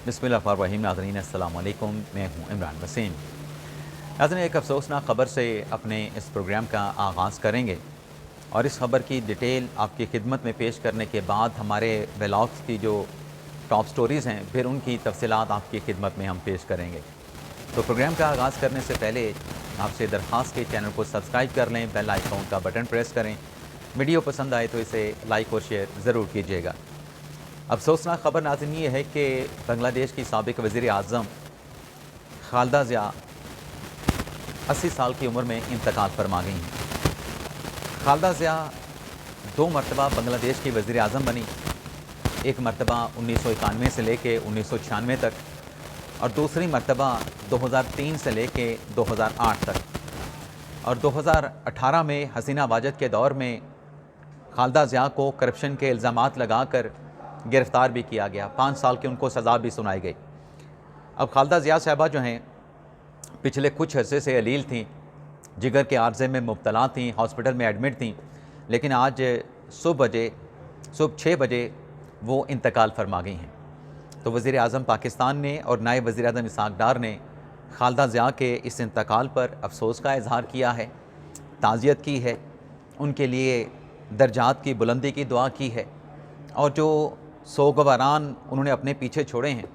बिस्मिल्लाहिर्रहमानिर्रहीम। नाज़रीन अस्सलाम वालेकुम, मैं हूँ इमरान वसीम। नाज़रीन, एक अफसोसनाक ख़बर से अपने इस प्रोग्राम का आगाज़ करेंगे और इस खबर की डिटेल आपकी खिदमत में पेश करने के बाद हमारे व्लॉग्स की जो टॉप स्टोरीज़ हैं फिर उनकी तफसीलात आपकी खिदमत में हम पेश करेंगे। तो प्रोग्राम का आगाज़ करने से पहले आपसे दरख्वास्त के चैनल को सब्सक्राइब कर लें, बेल आइकॉन का बटन प्रेस करें। वीडियो पसंद आए तो इसे लाइक और शेयर ज़रूर कीजिएगा। अफसोसनाक ख़बर नाज़रीन ये है कि बांग्लादेश की साबिक़ वज़ीर आज़म खालिदा ज़िया 80 साल की उम्र में इंतकाल फरमा गई हैं। खालिदा ज़िया 2 मरतबा बांग्लादेश की वज़ीर आज़म बनी, एक मरतबा 1991 से लेके 1996 तक और दूसरी मरतबा 2003 से लेके 2008 तक। और 2018 में हसीना वाजद के दौर में खालिदा ज़िया को करप्शन के इल्ज़ामात लगाकर गिरफ़्तार भी किया गया। 5 साल की उनको सज़ा भी सुनाई गई। अब खालिदा ज़िया साहिबा जो हैं पिछले कुछ अरसे से अलील थीं, जिगर के आर्ज़े में मुब्तला थीं, हॉस्पिटल में एडमिट थीं, लेकिन आज सुबह 6 बजे वो इंतकाल फरमा गई हैं। तो वज़ीर आज़म पाकिस्तान ने और नायब वज़ीर आज़म इसहाक़ डार ने खालिदा ज़िया के इस इंतकाल पर अफसोस का इज़हार किया है, ताज़ियत की है, उनके लिए दर्जात की बुलंदी की दुआ की है और जो सोगवारान उन्होंने अपने पीछे छोड़े हैं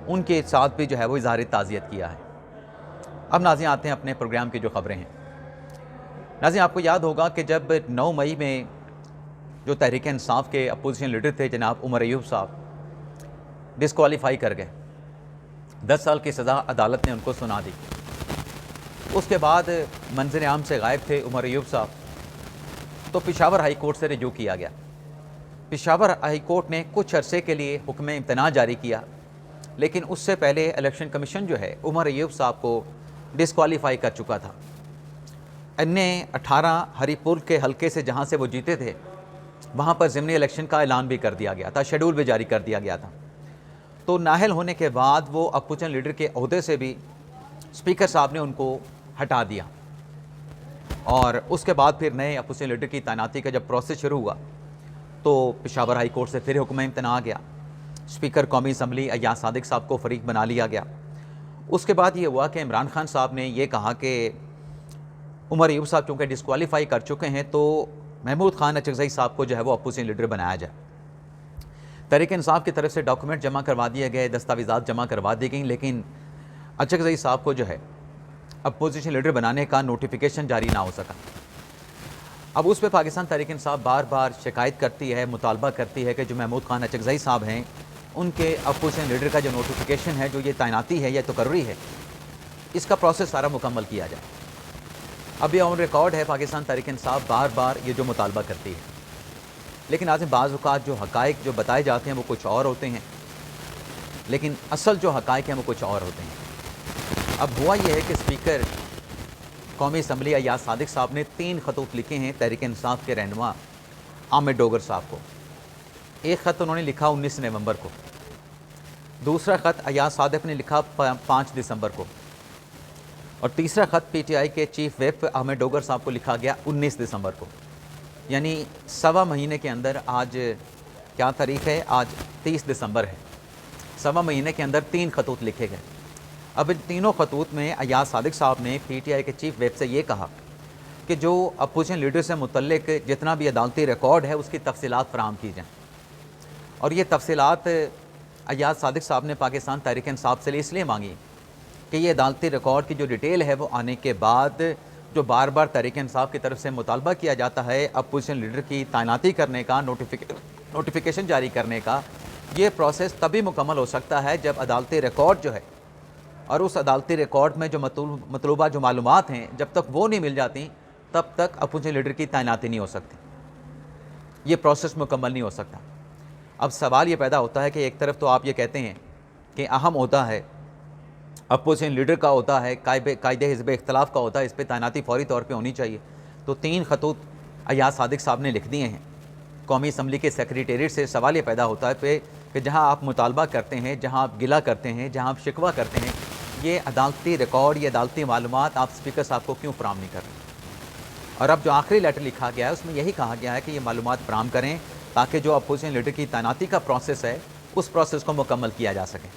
उनके साथ भी जो है वो इज़हार ताज़ियत किया है। अब नाज़रीन आते हैं अपने प्रोग्राम की जो ख़बरें हैं। नाज़रीन, आपको याद होगा कि जब 9 मई में जो तहरीक इंसाफ के अपोजिशन लीडर थे जनाब उमर अयूब साहब डिस्क्वालीफाई कर गए, 10 साल की सज़ा अदालत ने उनको सुना दी। उसके बाद मंज़र आम से गायब थे उमर अयूब साहब, तो पेशावर हाई कोर्ट से रिजू किया गया। पेशावर हाई कोर्ट ने कुछ अरसे के लिए हुक्म इम्तना जारी किया, लेकिन उससे पहले इलेक्शन कमीशन जो है उमर अयूब साहब को डिस्क्वालीफाई कर चुका था। इन्हें 18 हरीपुर के हलके से जहां से वो जीते थे वहां पर ज़िमनी इलेक्शन का ऐलान भी कर दिया गया था, शेड्यूल भी जारी कर दिया गया था। तो नाअहल होने के बाद वो अपोजिशन लीडर के ओहदे से भी स्पीकर साहब ने उनको हटा दिया और उसके बाद फिर नए अपोजिशन लीडर की तैनाती का जब प्रोसेस शुरू हुआ तो पेशावर हाई कोर्ट से फिर हुक्म इम्तना आ गया। स्पीकर कौमी असम्बली अय्याज सादिक साहब को फरीक बना लिया गया। उसके बाद ये हुआ कि इमरान खान साहब ने ये कहा कि उमर अयूब साहब चूँकि डिस्क्वालीफाई कर चुके हैं तो महमूद खान अचकज़ई साहब को जो है वो अपोजिशन लीडर बनाया जाए। तहरीक इंसाफ की तरफ से डॉक्यूमेंट जमा करवा दिए गए, दस्तावेज़ात जमा करवा दी गई, लेकिन अचकज़ई साहब को जो है अपोजिशन लीडर बनाने का नोटिफिकेशन जारी ना हो सका। अब उस पर पाकिस्तान तहरीक इंसाफ बार बार शिकायत करती है, मुतालबा करती है कि जो महमूद खान अचकज़ई साहब हैं उनके अपोजिशन लीडर का जो नोटिफिकेशन है, जो ये तैनाती है, यह तकर्री है, इसका प्रोसेस सारा मुकम्मल किया जाए। अब ये ऑन रिकॉर्ड है, पाकिस्तान तहरीक इंसाफ बार बार ये जो मुतालबा करती है, लेकिन आज बाज़ औक़ात जो हक़ाइक़ जो बताए जाते हैं वो कुछ और होते हैं, लेकिन असल जो हक़ाइक़ हैं वो कुछ और होते हैं। अब हुआ ये है कि स्पीकर कौमी असम्बली अय्याज सादिक साहब ने 3 खतूत लिखे हैं तहरीक इंसाफ के रहनुमा आमिर डोगर साहब को। एक ख़त उन्होंने लिखा 19 नवंबर को, दूसरा ख़त अय्याज सादिक ने लिखा 5 दिसंबर को और तीसरा ख़त PTI के चीफ व्हिप आमिर डोगर साहब को लिखा गया 19 दिसंबर को। यानी सवा महीने के अंदर, आज क्या तारीख़ है, आज 30 दिसंबर है, सवा महीने के अंदर 3 खतूत लिखे गए। अब इन तीनों खतूत में अय्याज सादिक साहब ने PTI के चीफ व्हिप से ये कहा कि जो अपोजिशन लीडर से मुतल्लिक जितना भी अदालती रिकॉर्ड है उसकी तफसीलात फराहम की जाएँ। और ये तफसीलात अय्याज सादिक साहब ने पाकिस्तान तहरीक इंसाफ से इसलिए मांगी कि ये अदालती रिकॉर्ड की जो डिटेल है वो आने के बाद जो बार बार तहरीक इंसाफ की तरफ से मुतालबा किया जाता है अपोजिशन लीडर की तैनाती करने का, नोटिफिकेशन जारी करने का, ये प्रोसेस तभी मुकम्मल हो सकता है जब अदालती रिकॉर्ड जो है और उस अदालती रिकॉर्ड में जो मतलूबा जो मालूमात हैं जब तक वो नहीं मिल जाती तब तक अपोजिशन लीडर की तैनाती नहीं हो सकती, ये प्रोसेस मुकम्मल नहीं हो सकता। अब सवाल ये पैदा होता है कि एक तरफ तो आप ये कहते हैं कि अहम होता है अपोजिशन लीडर का होता है, कायदे हिज़्ब इख्तलाफ का होता है, इस पर तैनाती फौरी तौर पे होनी चाहिए। तो 3 खतूत अय्याज सादिक साहब ने लिख दिए हैं कौमी असम्बली के सेक्रेटेरिएट से। सवाल ये पैदा होता है कि जहाँ आप मुतालबा करते हैं, जहाँ आप गिला करते हैं, जहाँ आप शिकवा करते हैं, ये अदालती रिकॉर्ड, ये अदालती मालूमात आप स्पीकर साहब को क्यों फराहम नहीं कर रहे? और अब जो आखिरी लेटर लिखा गया है उसमें यही कहा गया है कि ये मालूमात फराहम करें ताकि जो अपोजिशन लीडर की तैनाती का प्रोसेस है उस प्रोसेस को मुकम्मल किया जा सके।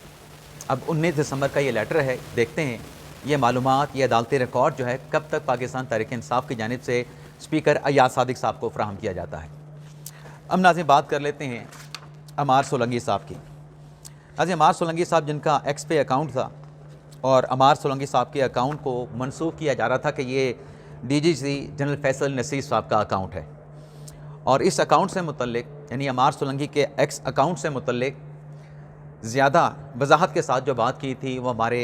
अब 19 दिसंबर का ये लेटर है, देखते हैं ये मालूमात, ये अदालती रिकॉर्ड जो है कब तक पाकिस्तान तहरीक इंसाफ की जानिब से स्पीकर अय्याज सादिक साहब को फराहम किया जाता है। अब नाज़रीन बात कर लेते हैं अमार सोलंकी साहब की। नाज़रीन अमार सोलंकी साहब जिनका एक्स पे अकाउंट था और अमार सोलंकी साहब के अकाउंट को मनसूख किया जा रहा था कि ये DGC जनरल फैसल नसीर साहब का अकाउंट है, और इस अकाउंट से मुतल्लिक यानी अमार सोलंकी के एक्स अकाउंट से मुतल्लिक ज़्यादा वजाहत के साथ जो बात की थी वो हमारे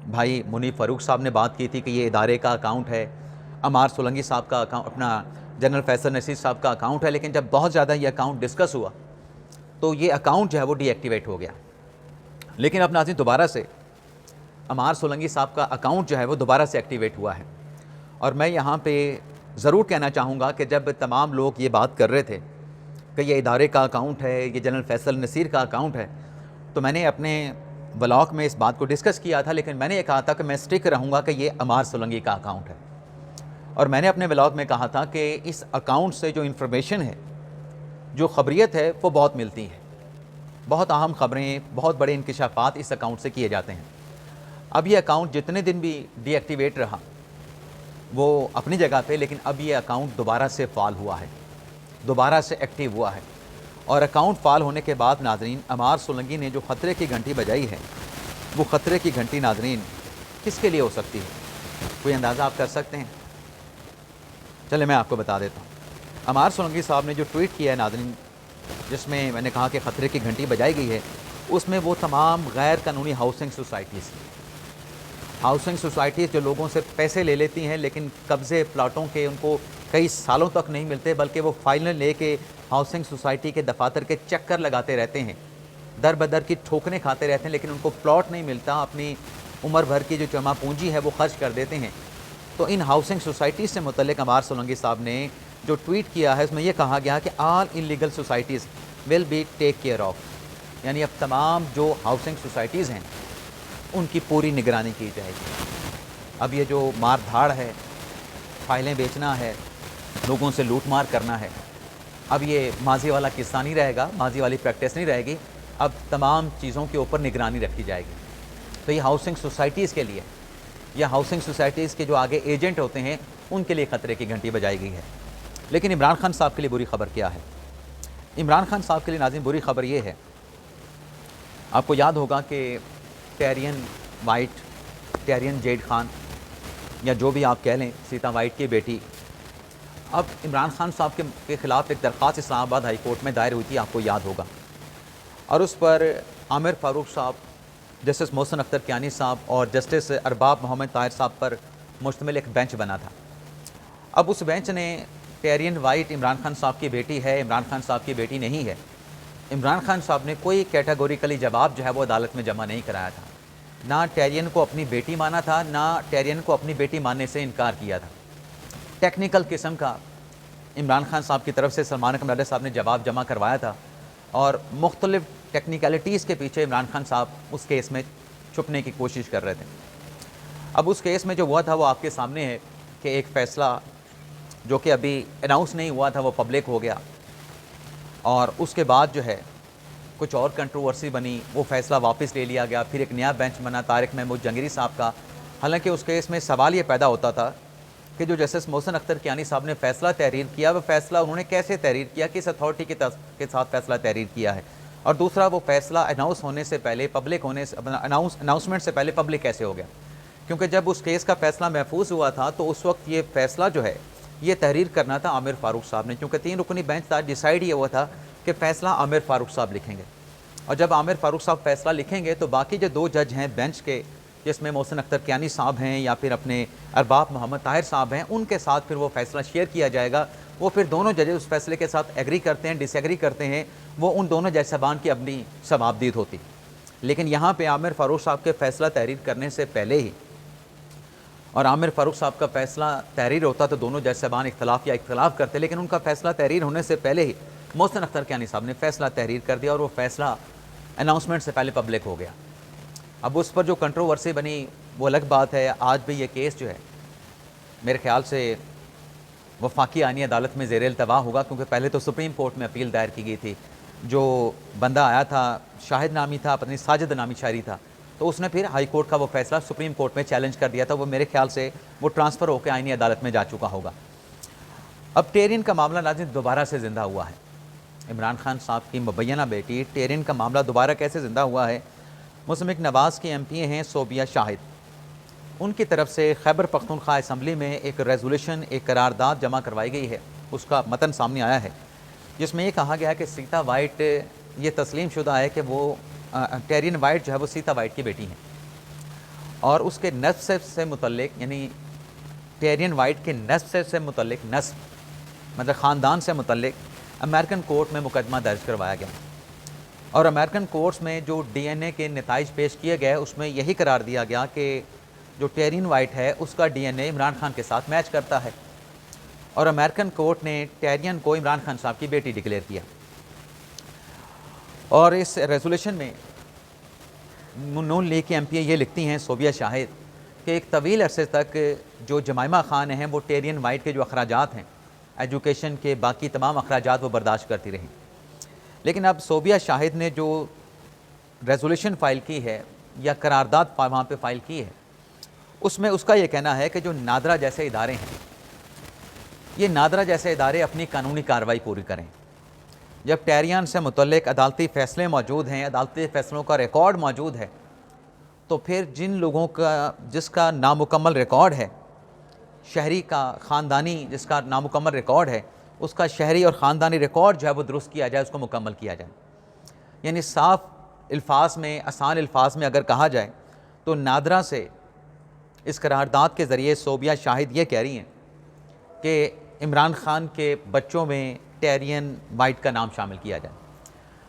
भाई मुनीफ फ़ारूक साहब ने बात की थी कि ये इदारे का अकाउंट है, अमार सोलंकी साहब का अकाउंट, अपना जनरल फैसल नसीर साहब का अकाउंट है। लेकिन जब बहुत ज़्यादा ये अकाउंट डिस्कस हुआ तो ये अकाउंट जो है वो डीएक्टिवेट हो गया। लेकिन अब नाज़रीन दोबारा से अमार सोलंकी साहब का अकाउंट जो है वो दोबारा से एक्टिवेट हुआ है। और मैं यहाँ पे ज़रूर कहना चाहूँगा कि जब तमाम लोग ये बात कर रहे थे कि ये इदारे का अकाउंट है, ये जनरल फैसल नसीर का अकाउंट है, तो मैंने अपने ब्लॉग में इस बात को डिस्कस किया था, लेकिन मैंने ये कहा था कि मैं स्टिक रहूँगा कि ये अमार सोलंकी का अकाउंट है। और मैंने अपने ब्लॉग में कहा था कि इस अकाउंट से जो इन्फॉर्मेशन है, जो खबरियत है, वो बहुत मिलती है। बहुत अहम खबरें, बहुत बड़े इंकशाफात इस अकाउंट से किए जाते हैं। अब ये अकाउंट जितने दिन भी डीएक्टिवेट रहा वो अपनी जगह पे, लेकिन अब ये अकाउंट दोबारा से फाल हुआ है, दोबारा से एक्टिव हुआ है। और अकाउंट फाल होने के बाद नाजरीन अमार सोलंकी ने जो ख़तरे की घंटी बजाई है, वो ख़तरे की घंटी नाजरीन किसके लिए हो सकती है? कोई अंदाज़ा आप कर सकते हैं? चले मैं आपको बता देता हूँ। अमार सोलंकी साहब ने जो ट्वीट किया है नाजरीन, जिसमें मैंने कहा कि ख़तरे की घंटी बजाई गई है, उसमें वो तमाम गैर कानूनी हाउसिंग सोसाइटीज़ जो लोगों से पैसे ले लेती हैं, लेकिन कब्ज़े प्लाटों के उनको कई सालों तक नहीं मिलते, बल्कि वो फाइनल लेके हाउसिंग सोसाइटी के दफातर के चक्कर लगाते रहते हैं, दर बदर की ठोकरें खाते रहते हैं, लेकिन उनको प्लॉट नहीं मिलता, अपनी उम्र भर की जो जमा पूंजी है वो खर्च कर देते हैं। तो इन हाउसिंग सोसाइटीज़ से मुतल्लिक अमार सोलंकी साहब ने जो ट्वीट किया है, उसमें यह कहा गया कि all illegal societies will be take care of, यानी अब तमाम जो हाउसिंग सोसाइटीज़ हैं उनकी पूरी निगरानी की जाएगी। अब ये जो मार धाड़ है, फाइलें बेचना है, लोगों से लूट मार करना है, अब ये माजी वाला किस्सा नहीं रहेगा, माजी वाली प्रैक्टिस नहीं रहेगी। अब तमाम चीज़ों के ऊपर निगरानी रखी जाएगी। तो ये हाउसिंग सोसाइटीज़ के लिए, या हाउसिंग सोसाइटीज़ के जो आगे एजेंट होते हैं, उनके लिए ख़तरे की घंटी बजाई गई है। लेकिन इमरान खान साहब के लिए बुरी खबर क्या है? इमरान खान साहब के लिए नाज़रीन बुरी खबर ये है, आपको याद होगा कि टेरियन वाइट, टेरियन जेड खान, या जो भी आप कह लें, सीता वाइट की बेटी, अब इमरान खान साहब के ख़िलाफ़ एक दरख्वास्त इस्लामाबाद हाई कोर्ट में दायर हुई थी, आपको याद होगा। और उस पर आमिर फ़ारूक साहब, जस्टिस मोहसिन अख्तर कियानी साहब और जस्टिस अरबाब मोहम्मद ताहिर साहब पर मुश्तमिल एक बेंच बना था। अब उस बेंच ने टेरियन वाइट इमरान खान साहब की बेटी है, इमरान खान साहब की बेटी नहीं है, इमरान खान साहब ने कोई कैटेगोरिकली जवाब जो है वो अदालत में जमा नहीं कराया था। ना टेरियन को अपनी बेटी माना था, ना टेरियन को अपनी बेटी मानने से इनकार किया था। टेक्निकल किस्म का इमरान खान साहब की तरफ से सलमान कमराडे साहब ने जवाब जमा करवाया था, और मुख्तलिफ टेक्निकलिटीज़ के पीछे इमरान खान साहब उस केस में छुपने की कोशिश कर रहे थे। अब उस केस में जो हुआ था वो आपके सामने है कि एक फ़ैसला जो कि अभी अनाउंस नहीं हुआ था वो पब्लिक हो गया, और उसके बाद जो है कुछ और कंट्रोवर्सी बनी, वो फ़ैसला वापस ले लिया गया। फिर एक नया बेंच बना तारिक महमूद जंगीरी साहब का। हालांकि उस केस में सवाल ये पैदा होता था कि जो जस्टिस मोहसिन अख्तर कियानी साहब ने फ़ैसला तहरीर किया, वो फ़ैसला उन्होंने कैसे तहरीर किया, किस अथॉरिटी के साथ फ़ैसला तहरीर किया है, और दूसरा वो फ़ैसला अनाउंस होने से पहले, पब्लिक होने से, अनाउंसमेंट से पहले पब्लिक कैसे हो गया। क्योंकि जब उस केस का फ़ैसला महफूज हुआ था तो उस वक्त ये फ़ैसला जो है ये तहरीर करना था आमिर फ़ारूक साहब ने, क्योंकि 3 रुकनी बेंच था, डिसाइड ये हुआ था कि फ़ैसला आमिर फ़ारूक साहब लिखेंगे। और जब आमिर फ़ारूक साहब फ़ैसला लिखेंगे तो बाकी जो 2 जज हैं बेंच के, जिसमें मोहसिन अख्तर कियानी साहब हैं या फिर अपने अरबाब मोहम्मद ताहिर साहब हैं, उनके साथ फिर वो फ़ैसला शेयर किया जाएगा। वो फिर दोनों जजेस उस फैसले के साथ एग्री करते हैं, डिसएग्री करते हैं, वो उन दोनों जज साहबान की अपनी सवाबदीद होती। लेकिन यहाँ पे आमिर फ़ारूक साहब के फ़ैसला तहरीर करने से पहले ही, और आमिर फ़ारूक साहब का फ़ैसला तहरीर होता तो दोनों जज साहबान इख्तलाफ करते, लेकिन उनका फ़ैसला तहरीर होने से पहले ही मोहसिन अख्तर कियानी साहब ने फ़ैसला तहरीर कर दिया, और वो फ़ैसला अनाउंसमेंट से पहले पब्लिक हो गया। अब उस पर जो कंट्रोवर्सी बनी वो अलग बात है। आज भी ये केस जो है मेरे ख्याल से वफाकी आईनी अदालत में ज़ेर इल्तवा होगा, क्योंकि पहले तो सुप्रीम कोर्ट में अपील दायर की गई थी, जो बंदा आया था, शाहिद नामी था, पत्नी साजिद नामी शायरी था, तो उसने फिर हाई कोर्ट का वो फैसला सुप्रीम कोर्ट में चैलेंज कर दिया था। वो मेरे ख्याल से वो ट्रांसफ़र होकर आईनी अदालत में जा चुका होगा। अब टेरियन का मामला नाज़रीन दोबारा से ज़िंदा हुआ है। इमरान खान साहब की मुबैना बेटी टेरियन का मामला दोबारा कैसे ज़िंदा हुआ है? मुस्लिम नवाज़ के MP हैं सोबिया शाहिद, उनकी तरफ से खैबर पख्तूनख्वा असम्बली में एक रेजोल्यूशन, एक करारदाद जमा करवाई गई है। उसका मतन सामने आया है जिसमें ये कहा गया है कि सीता वाइट ये तस्लीम शुदा है कि वो टेरियन वाइट जो है वो सीता वाइट की बेटी हैं, और उसके नस्ब से मुतल्लिक, यानी टेरियन वाइट के नस्ब से मुतल्लिक, नस्ब मतलब ख़ानदान से मुतल्लिक अमेरिकन कोर्ट में मुकदमा दर्ज करवाया गया। और अमेरिकन कोर्ट्स में जो DNA के नताइज पेश किए गए उसमें यही करार दिया गया कि जो टेरियन वाइट है उसका DNA इमरान खान के साथ मैच करता है, और अमेरिकन कोर्ट ने टेरियन को इमरान खान साहब की बेटी डिक्लेयर किया। और इस रेजोल्यूशन में नून लीग की MP ये लिखती हैं सोबिया शाहिद कि एक तवील अरसे तक जो जमाइमा खान हैं वो टेरियन वाइट के जो अखराजात हैं, एजुकेशन के बाकी तमाम अखराजात वो बर्दाश्त करती रहीं। लेकिन अब सोबिया शाहिद ने जो रेजोल्यूशन फ़ाइल की है या करारदाद वहाँ पे फ़ाइल की है, उसमें उसका ये कहना है कि जो नादरा जैसे इदारे हैं, ये नादरा जैसे इदारे अपनी कानूनी कार्रवाई पूरी करें। जब टेरियन से मुतल्लिक अदालती फ़ैसले मौजूद हैं, अदालती फ़ैसलों का रिकॉर्ड मौजूद है, तो फिर जिन लोगों का जिसका नामुकम्मल रिकॉर्ड है, शहरी का ख़ानदानी जिसका नामुकम्मल रिकॉर्ड है, उसका शहरी और ख़ानदानी रिकॉर्ड जो है वो दुरुस्त किया जाए, उसको मुकम्मल किया जाए। यानी साफ़ अल्फाज में, आसान अल्फाज में अगर कहा जाए तो नादरा से इस करारदाद के ज़रिए सोबिया शाहिद ये कह रही हैं कि इमरान खान के बच्चों में टेरियन वाइट का नाम शामिल किया जाए।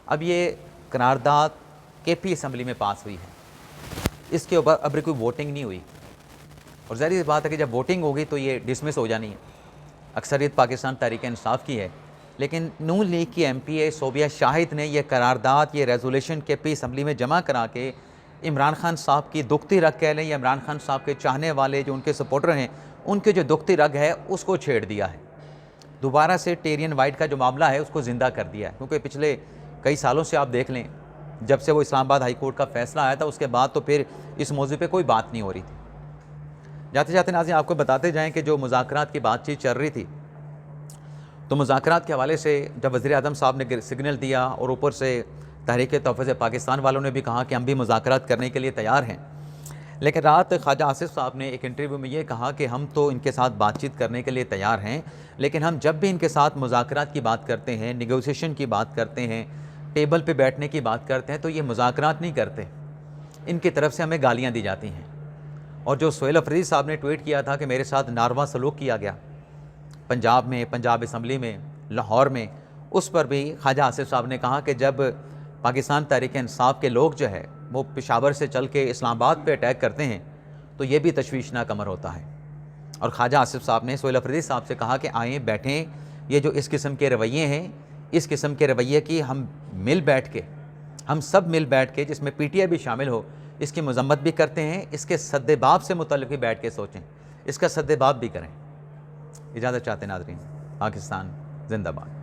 अब ये करारदाद KP असम्बली में पास हुई है, इसके ऊपर अब कोई वोटिंग नहीं हुई, और ज़ाहिर सी बात है कि जब वोटिंग होगी तो ये डिसमिस हो जानी है। अक्सरियत पाकिस्तान तहरीक इंसाफ की है, लेकिन नून लीग की MP सोबिया शाहिद ने यह करारदाद, ये रेजोल्यूशन KP असम्बली में जमा करा के इमरान खान साहब की दुखती रग कह लें, या इमरान खान साहब के चाहने वाले जो उनके सपोर्टर हैं उनके जो दुखती रग है उसको छेड़ दिया है। दोबारा से टेरियन वाइट का जो मामला है उसको ज़िंदा कर दिया है, क्योंकि पिछले कई सालों से आप देख लें, जब से वो इस्लामाबाद हाई कोर्ट का फ़ैसला आया था उसके बाद तो फिर इस मौजू पे कोई बात नहीं हो रही थी। जाते जाते नाज़रीन आपको बताते जाएं कि जो मुज़ाकरात की बातचीत चल रही थी, तो मुज़ाकरात के हवाले से जब वज़ीर आज़म साहब ने सिग्नल दिया और ऊपर से तहरीक तोफ़ीक़ पाकिस्तान वालों ने भी कहा कि हम भी मुज़ाकरात करने के लिए तैयार हैं, लेकिन रात ख्वाजा आसिफ साहब ने एक इंटरव्यू में ये कहा कि हम तो इनके साथ बातचीत करने के लिए तैयार हैं, लेकिन हम जब भी इनके साथ मुज़ाकरात की बात करते हैं, नेगोशिएशन की बात करते हैं, टेबल पे बैठने की बात करते हैं, तो ये मुज़ाकरात नहीं करते, इनकी तरफ से हमें गालियाँ दी जाती हैं। और जो सोहेल अफरीदी साहब ने ट्वीट किया था कि मेरे साथ नारवा सलूक किया गया पंजाब में, पंजाब असम्बली में, लाहौर में, उस पर भी ख्वाजा आसिफ साहब ने कहा कि जब पाकिस्तान तहरीक इंसाफ के लोग जो है वो पेशावर से चल के इस्लामाबाद पे अटैक करते हैं तो ये भी तशवीशनाक अमर होता है। और ख्वाजा आसिफ साहब ने सोहेल अफरीदी साहब से कहा कि आएँ बैठें, ये जो इस किस्म के रवैये हैं, इस किस्म के रवैये की हम मिल बैठ के, हम सब मिल बैठ के, जिसमें PTI भी शामिल हो, इसकी मजम्मत भी करते हैं, इसके सद्देबाब से मुतल्लिक़ भी बैठ के सोचें, इसका सद्देबाब भी करें। इजाज़त चाहते नाज़रीन। पाकिस्तान जिंदाबाद।